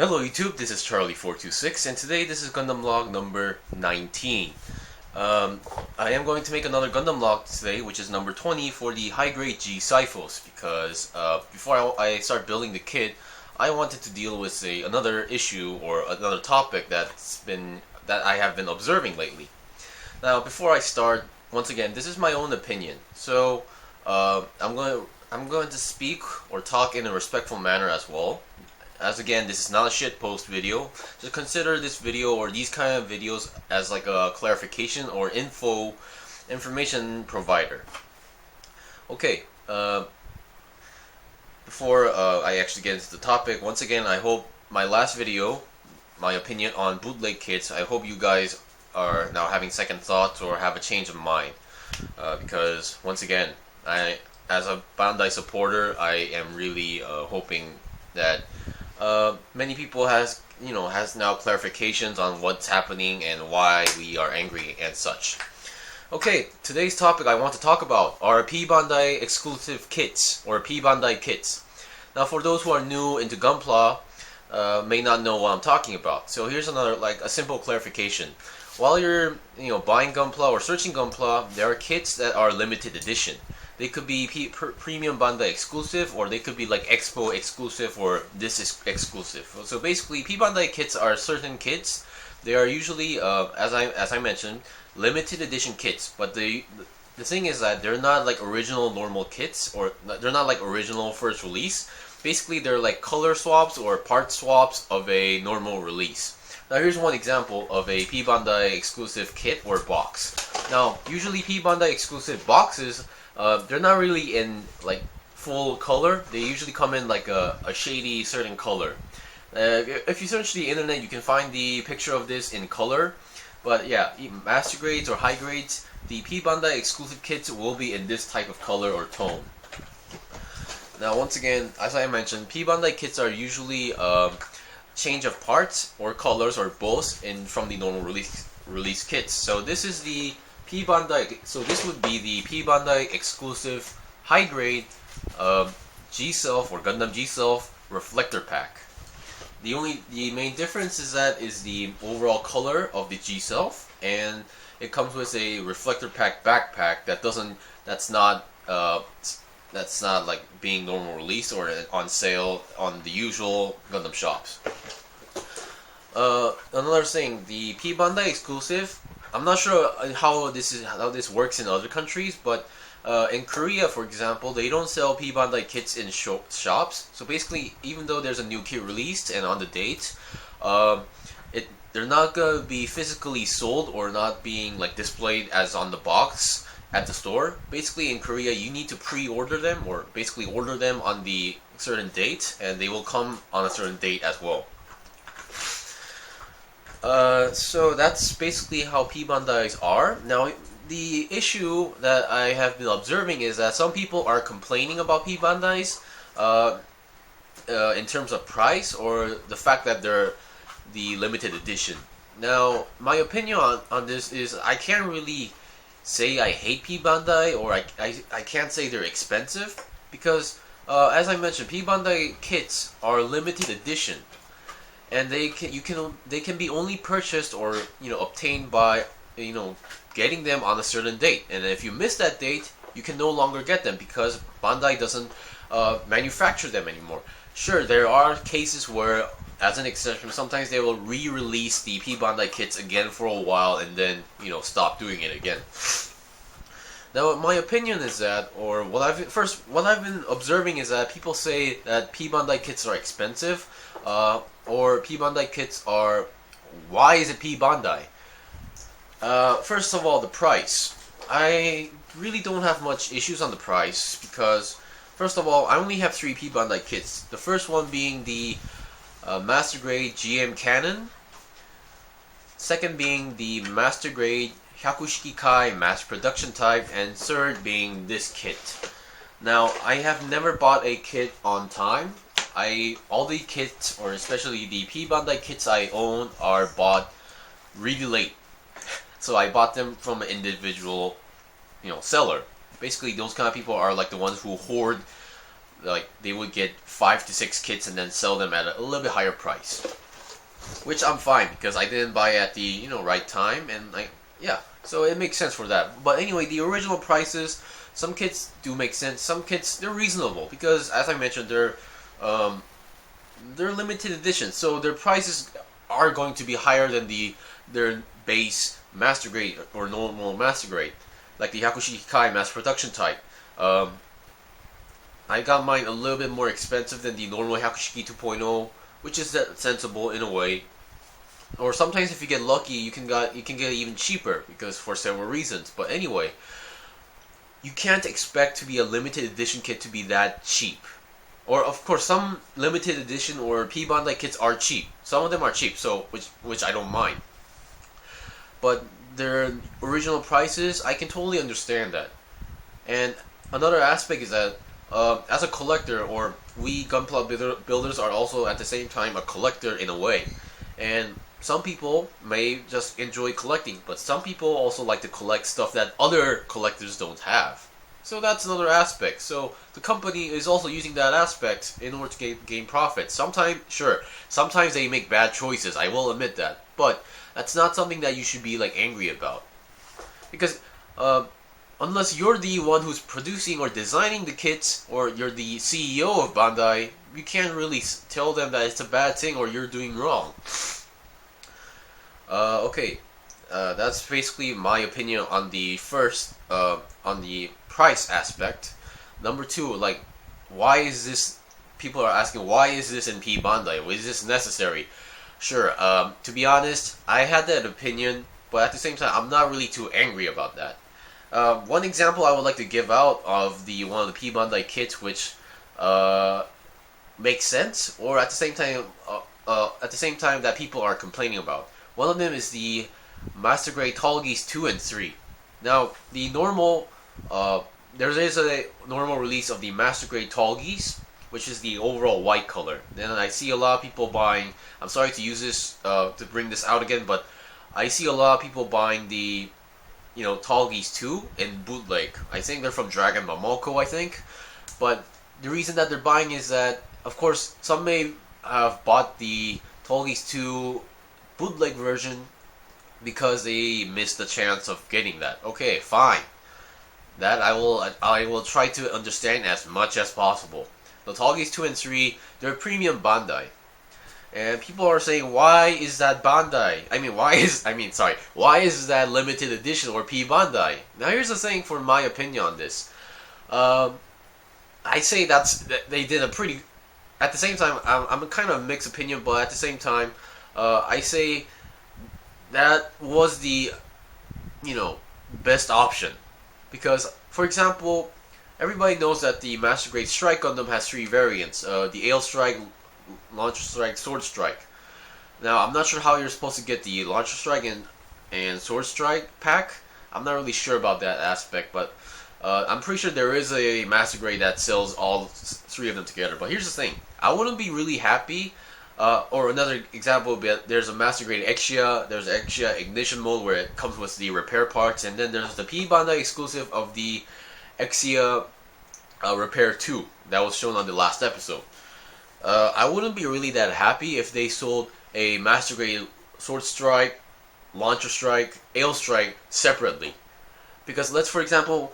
Hello YouTube, this is Charlie426 and today this is Gundam Log number 19. I am going to make another Gundam Log today, which is number 20 for the high grade G Cyphos, because before I start building the kit, I wanted to deal with another issue or another topic that I have been observing lately. Now, before I start, once again, this is my own opinion, so I'm going to speak or talk in a respectful manner as well. As again, this is not a shitpost video. Just consider this video or these kind of videos as like a clarification or information provider. Okay, before I actually get into the topic, once again, I hope my last video, my opinion on bootleg kits, I hope you guys are now having second thoughts or have a change of mind. Because once again, as a Bandai supporter, I am really hoping that many people has now clarifications on what's happening and why we are angry and such. Okay, today's topic I want to talk about are P-Bandai exclusive kits or P-Bandai kits. Now, for those who are new into Gunpla, may not know what I'm talking about. So here's another a simple clarification. While you're buying Gunpla or searching Gunpla, there are kits that are limited edition. They could be premium Bandai exclusive, or they could be like Expo exclusive or this is exclusive. So basically, P-Bandai kits are certain kits. They are usually, as I mentioned, limited edition kits. But the thing is that they're not like original normal kits, or they're not like original first release. Basically, they're like color swaps or part swaps of a normal release. Now here's one example of a P-Bandai exclusive kit or box. Now, usually P-Bandai exclusive boxes, they're not really in like full color. They usually come in like a shady certain color. If you search the internet, you can find the picture of this in color. But yeah, master grades or high grades, the P-Bandai exclusive kits will be in this type of color or tone. Now once again, as I mentioned, P-Bandai kits are usually change of parts or colors or both from the normal release kits. So this is the P-Bandai, so this would be the P-Bandai exclusive high grade G-Self or Gundam G-Self reflector pack. The main difference is the overall color of the G-Self, and it comes with a reflector pack backpack that's not like being normal release or on sale on the usual Gundam shops. Another thing, the P-Bandai exclusive, I'm not sure how this works in other countries, but in Korea, for example, they don't sell P-Bandai kits in shops. So basically, even though there's a new kit released and on the date, they're not gonna be physically sold or not being like displayed as on the box at the store. Basically, in Korea, you need to pre-order them or basically order them on the certain date, and they will come on a certain date as well. So that's basically how P-Bandais are. Now, the issue that I have been observing is that some people are complaining about P-Bandais in terms of price or the fact that they're the limited edition. Now, my opinion on this is I can't really say I hate P-Bandai or I can't say they're expensive because, as I mentioned, P-Bandai kits are limited edition. And they can be only purchased or obtained by getting them on a certain date. And if you miss that date, you can no longer get them because Bandai doesn't manufacture them anymore. Sure, there are cases where, as an exception, sometimes they will re-release the P-Bandai kits again for a while and then stop doing it again. Now, my opinion is that, or what I've been observing is that people say that P-Bandai kits are expensive, or P-Bandai kits are. Why is it P-Bandai? First of all, the price. I really don't have much issues on the price because, first of all, I only have 3 P-Bandai kits. The first one being the Master Grade GM Cannon. Second being the Master Grade Hyakushiki Kai mass production type, and third being this kit. Now, I have never bought a kit on time. All the kits, or especially the P-Bandai kits I own, are bought really late. So I bought them from an individual, seller. Basically, those kind of people are like the ones who hoard like they would get 5 to 6 kits and then sell them at a little bit higher price, which I'm fine because I didn't buy at the right time, and yeah, so it makes sense for that. But anyway, the original prices, some kits do make sense. Some kits, they're reasonable because, as I mentioned, they're limited edition, so their prices are going to be higher than their base master grade or normal master grade, like the Hakushi Kai mass production type. I got mine a little bit more expensive than the normal Hakushiki 2.0, which is sensible in a way. Or sometimes if you get lucky, you can get it even cheaper because for several reasons. But anyway, you can't expect to be a limited edition kit to be that cheap. Or of course, some limited edition or P-Bandai kits are cheap. Some of them are cheap, so which I don't mind. But their original prices, I can totally understand that. And another aspect is that as a collector, or we Gunpla builders are also at the same time a collector in a way. And some people may just enjoy collecting, but some people also like to collect stuff that other collectors don't have. So that's another aspect. So the company is also using that aspect in order to gain profit. Sometimes they make bad choices, I will admit that. But that's not something that you should be angry about. Because unless you're the one who's producing or designing the kits, or you're the CEO of Bandai, you can't really tell them that it's a bad thing or you're doing wrong. Okay, that's basically my opinion on the first, on the price aspect. Number two, why is this? People are asking, why is this in P-Bandai? Is this necessary? Sure. To be honest, I had that opinion, but at the same time, I'm not really too angry about that. One example I would like to give out of one of the P-Bandai kits, which makes sense, or at the same time that people are complaining about. One of them is the Master Grade Tallgeese 2 and 3. Now, the normal, there is a normal release of the Master Grade Tallgeese, which is the overall white color. Then I see a lot of people buying, I'm sorry to use this, to bring this out again, but I see a lot of people buying the Tallgeese 2 in bootleg. I think they're from Dragon Mamoko, I think. But the reason that they're buying is that, of course, some may have bought the Tallgeese 2 bootleg version because they missed the chance of getting that. Okay, fine. That I will try to understand as much as possible. The Tallgeese 2 and 3, they're premium Bandai. And people are saying, why is that Bandai? Why is that limited edition or P-Bandai? Now here's the thing for my opinion on this. I say they did a pretty, at the same time, I'm a kind of mixed opinion, but at the same time, I say that was the, best option. Because, for example, everybody knows that the Master Grade Strike Gundam has 3 variants. The Ale Strike, Launcher Strike, Sword Strike. Now, I'm not sure how you're supposed to get the Launcher Strike and Sword Strike pack. I'm not really sure about that aspect, but I'm pretty sure there is a Master Grade that sells all 3 of them together. But here's the thing. I wouldn't be really happy, or another example would be there's a Master Grade Exia, there's Exia Ignition Mode where it comes with the repair parts, and then there's the P-Bandai exclusive of the Exia Repair 2 that was shown on the last episode. I wouldn't be really that happy if they sold a Master Grade Sword Strike, Launcher Strike, Ale Strike separately. Because for example,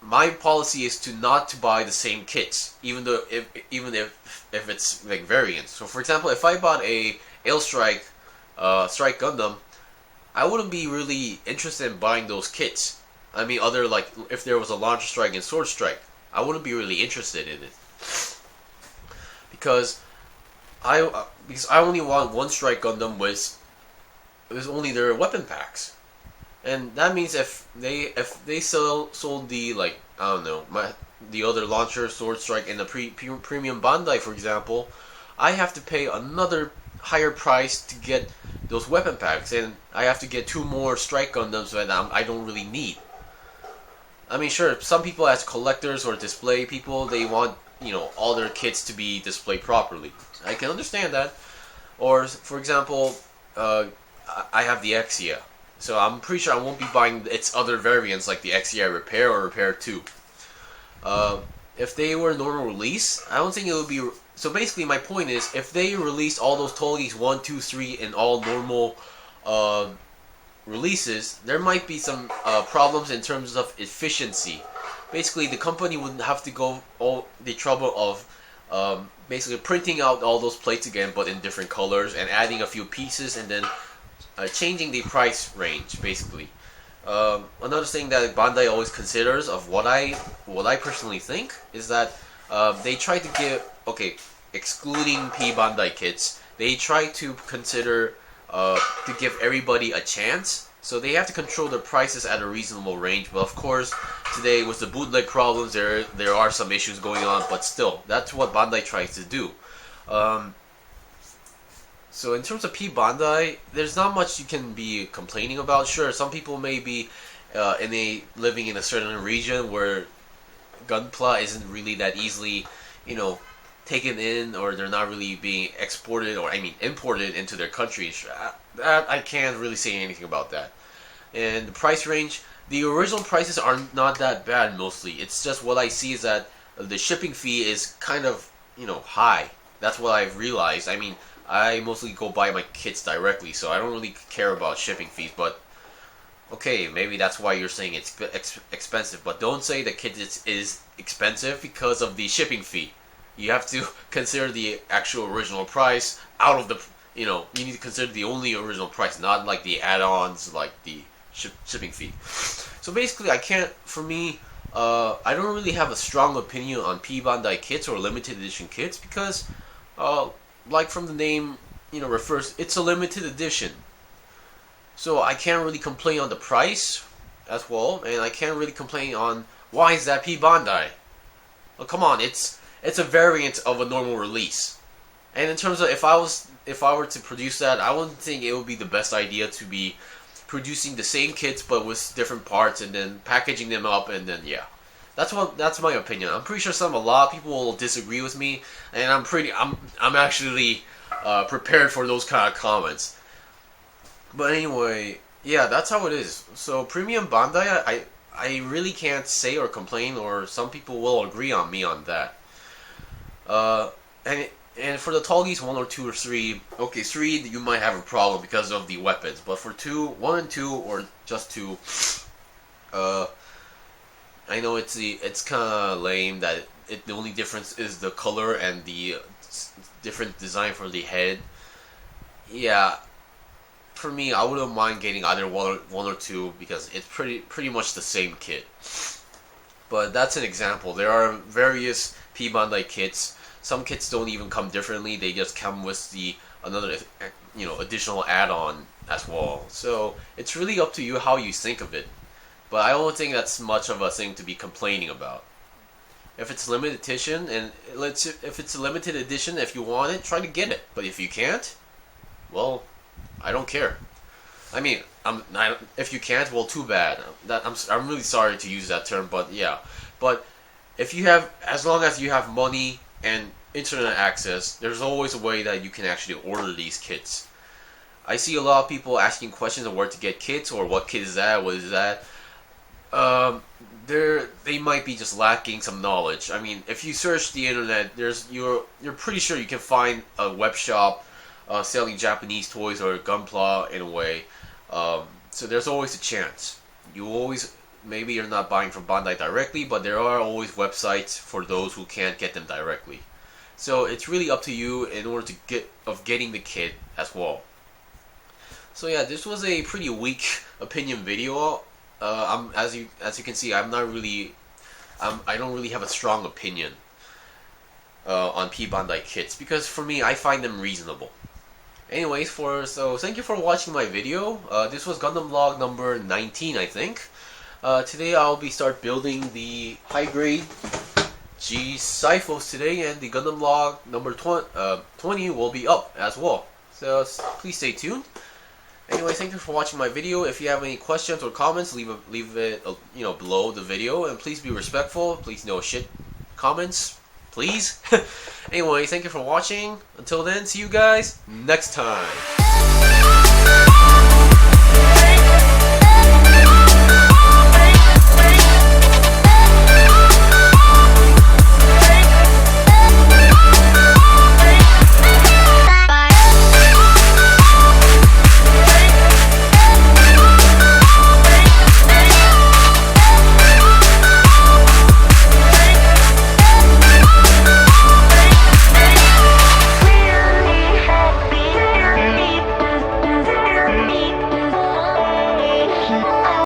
my policy is not to buy the same kits, even if it's variants. So for example, if I bought a Ale Strike, Strike Gundam, I wouldn't be really interested in buying those kits. I mean, if there was a Launcher Strike and Sword Strike, I wouldn't be really interested in it. Because I only want one Strike Gundam with only their weapon packs, and that means if they sold the the other Launcher, Sword Strike, and the premium Bandai, for example, I have to pay another higher price to get those weapon packs, and I have to get 2 more Strike Gundams that I don't really need. I mean, sure, some people as collectors or display people, they want all their kits to be displayed properly. I can understand that. Or, for example, I have the Exia, so I'm pretty sure I won't be buying its other variants like the Exia Repair or Repair 2. if they were normal release, I don't think it would be. So basically, my point is, if they released all those Tolgies 1, 2, 3 in all normal releases, there might be some problems in terms of efficiency. Basically, the company wouldn't have to go all the trouble of basically printing out all those plates again, but in different colors, and adding a few pieces, and then changing the price range, basically. Another thing that Bandai always considers of what I personally think is that they try to give, okay, excluding P-Bandai Kits, they try to consider to give everybody a chance. So they have to control their prices at a reasonable range. But of course, today with the bootleg problems, there are some issues going on. But still, that's what Bandai tries to do. So in terms of P-Bandai, there's not much you can be complaining about. Sure, some people may be living in a certain region where Gunpla isn't really that easily, taken in, or they're not really being exported, or imported into their countries. That I can't really say anything about that. And the price range, the original prices are not that bad mostly. It's just what I see is that the shipping fee is kind of, high. That's what I've realized. I mostly go buy my kits directly, so I don't really care about shipping fees. But okay, maybe that's why you're saying it's expensive. But don't say the kit is expensive because of the shipping fee. You have to consider the actual original price out of the, you need to consider the only original price, not like the add-ons, like the shipping fee. So basically, I don't really have a strong opinion on P-Bandai kits or limited edition kits because, like from the name, refers, it's a limited edition. So I can't really complain on the price as well, and I can't really complain on why is that P-Bandai. Well, come on, it's a variant of a normal release. And in terms of if I were to produce that, I wouldn't think it would be the best idea to be producing the same kits but with different parts and then packaging them up, and then that's my opinion. I'm pretty sure a lot of people will disagree with me, and I'm actually prepared for those kind of comments. But anyway, yeah, that's how it is. So Premium Bandai, I really can't say or complain, or some people will agree on me on that. And for the Tolgies 1 or 2 or 3, okay, 3 you might have a problem because of the weapons, but for 1 and 2 or just 2, I know it's kind of lame that the only difference is the color and the different design for the head. Yeah, for me, I wouldn't mind getting either 1 or 2 because it's pretty much the same kit. But that's an example. There are various P-Bandai kits. Some kits don't even come differently. They just come with another additional add-on as well. So it's really up to you how you think of it. But I don't think that's much of a thing to be complaining about. If it's limited edition, if it's a limited edition, if you want it, try to get it. But if you can't, well, I don't care. If you can't, well, too bad. I'm really sorry to use that term, but yeah. But as long as you have money and internet access, there's always a way that you can actually order these kits. I see a lot of people asking questions on where to get kits, or what kit is that, what is that. They might be just lacking some knowledge. If you search the internet, you're pretty sure you can find a web shop selling Japanese toys or Gunpla in a way. So there's always a chance. Maybe you're not buying from Bandai directly, but there are always websites for those who can't get them directly. So it's really up to you in order to getting the kit as well. So yeah, this was a pretty weak opinion video. As you can see, I don't really have a strong opinion on P-Bandai kits because for me, I find them reasonable. Anyways, so thank you for watching my video. This was Gundam Log number 19, I think. Today I'll start building the high grade G Cyphos today, and the Gundam Log number 20 will be up as well. So please stay tuned. Anyway, thank you for watching my video. If you have any questions or comments, leave it below the video, and please be respectful. Please no shit comments, please. Anyway, thank you for watching. Until then, see you guys next time.